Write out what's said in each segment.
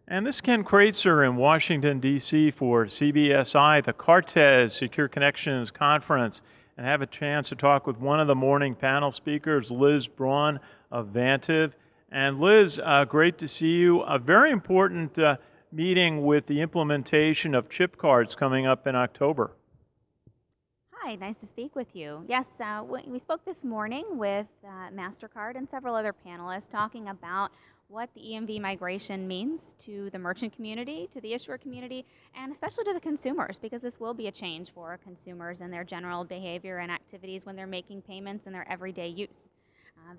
And this is Ken Kreitzer in Washington, D.C. for CBSI, the Cartez Secure Connections Conference, and have a chance to talk with one of the morning panel speakers, Liz.Braun of Vantiv. And Liz, great to see you. A very important meeting with the implementation of chip cards coming up in October. Hi, nice to speak with you. Yes, we spoke this morning with MasterCard and several other panelists talking about what the EMV migration means to the merchant community, to the issuer community, and especially to the consumers, because this will be a change for consumers and their general behavior and activities when they're making payments in their everyday use.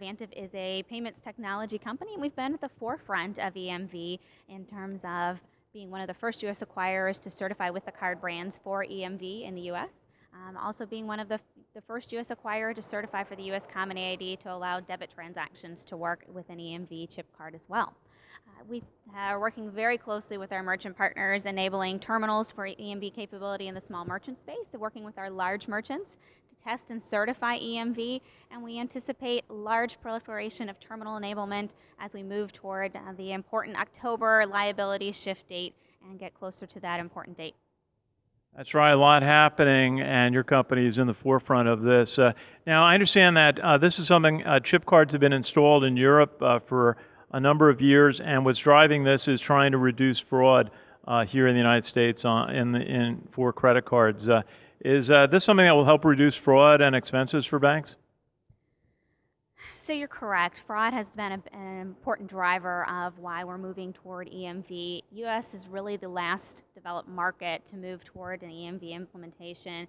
Vantiv is a payments technology company, and we've been at the forefront of EMV in terms of being one of the first U.S. acquirers to certify with the card brands for EMV in the U.S. Also being one of the first U.S. acquirer to certify for the U.S. Common AID to allow debit transactions to work with an EMV chip card as well. We are working very closely with our merchant partners, enabling terminals for EMV capability in the small merchant space, and working with our large merchants to test and certify EMV, and we anticipate large proliferation of terminal enablement as we move toward the important October liability shift date and get closer to that important date. That's right, a lot happening, and your company is in the forefront of this. Now, I understand that this is something, chip cards have been installed in Europe for a number of years, and what's driving this is trying to reduce fraud here in the United States for credit cards. Is this something that will help reduce fraud and expenses for banks? So you're correct. Fraud has been an important driver of why we're moving toward EMV. U.S. is really the last developed market to move toward an EMV implementation.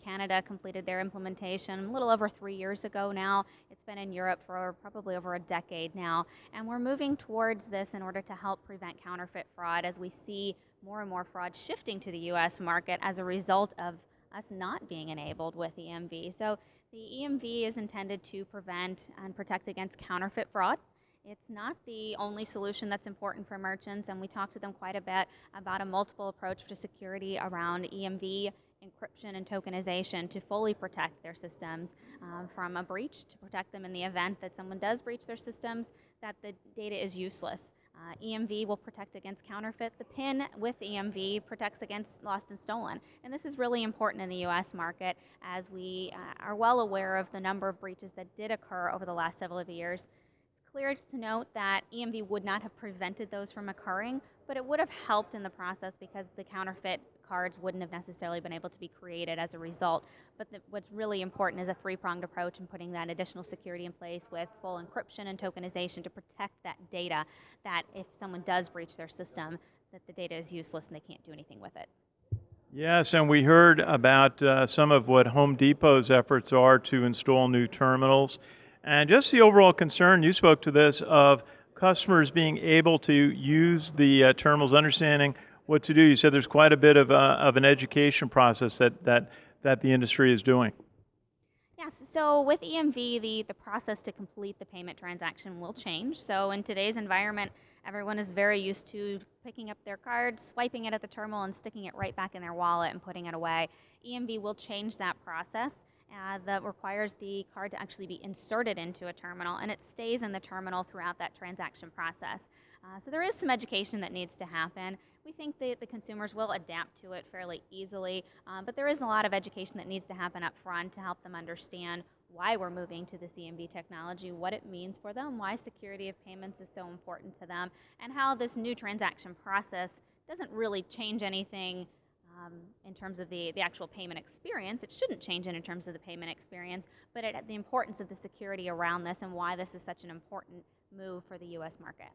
Canada completed their implementation a little over 3 years ago now. It's been in Europe for probably over a decade now. And we're moving towards this in order to help prevent counterfeit fraud as we see more and more fraud shifting to the U.S. market as a result of us not being enabled with EMV. So the EMV is intended to prevent and protect against counterfeit fraud. It's not the only solution that's important for merchants, and we talked to them quite a bit about a multiple approach to security around EMV, encryption, and tokenization to fully protect their systems from a breach, to protect them in the event that someone does breach their systems, that the data is useless. EMV will protect against counterfeit. The PIN with EMV protects against lost and stolen. And this is really important in the U.S. market as we are well aware of the number of breaches that did occur over the last several years. It's clear to note that EMV would not have prevented those from occurring, but it would have helped in the process because the counterfeit cards wouldn't have necessarily been able to be created as a result. But what's really important is a three-pronged approach and putting that additional security in place with full encryption and tokenization to protect that data, that if someone does breach their system, that the data is useless and they can't do anything with it. Yes, and we heard about some of what Home Depot's efforts are to install new terminals. And just the overall concern, you spoke to this, of customers being able to use the terminals, understanding what to do. You said there's quite a bit of an education process that the industry is doing. Yes, so with EMV, the process to complete the payment transaction will change. So in today's environment, everyone is very used to picking up their card, swiping it at the terminal, and sticking it right back in their wallet and putting it away. EMV will change that process. That requires the card to actually be inserted into a terminal, and it stays in the terminal throughout that transaction process. So there is some education that needs to happen. We think that the consumers will adapt to it fairly easily, but there is a lot of education that needs to happen up front to help them understand why we're moving to this EMV technology, what it means for them, why security of payments is so important to them, and how this new transaction process doesn't really change anything in terms of the actual payment experience. It shouldn't change it in terms of the payment experience, but the importance of the security around this and why this is such an important move for the U.S. market.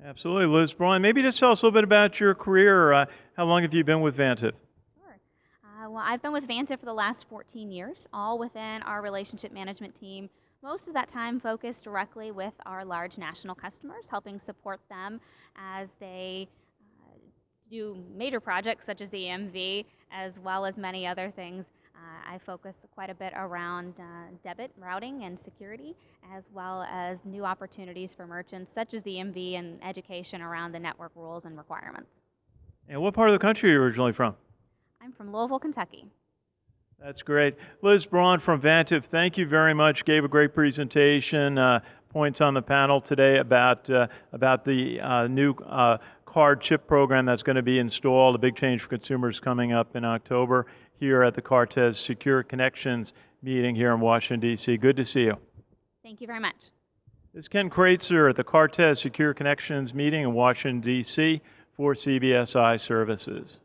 Absolutely, Liz.Braun. Maybe just tell us a little bit about your career. How long have you been with Vantiv? Sure. Well, I've been with Vantiv for the last 14 years, all within our relationship management team. Most of that time focused directly with our large national customers, helping support them as they do major projects such as EMV, as well as many other things. I focus quite a bit around debit routing and security, as well as new opportunities for merchants such as EMV and education around the network rules and requirements. And what part of the country are you originally from? I'm from Louisville, Kentucky. That's great. Liz.Braun from Vantiv, thank you very much. Gave a great presentation, points on the panel today about the new card chip program that's going to be installed, a big change for consumers coming up in October here at the Cortez Secure Connections meeting here in Washington, D.C. Good to see you. Thank you very much. This is Ken Kreitzer at the Cortez Secure Connections meeting in Washington, D.C. for CBSI Services.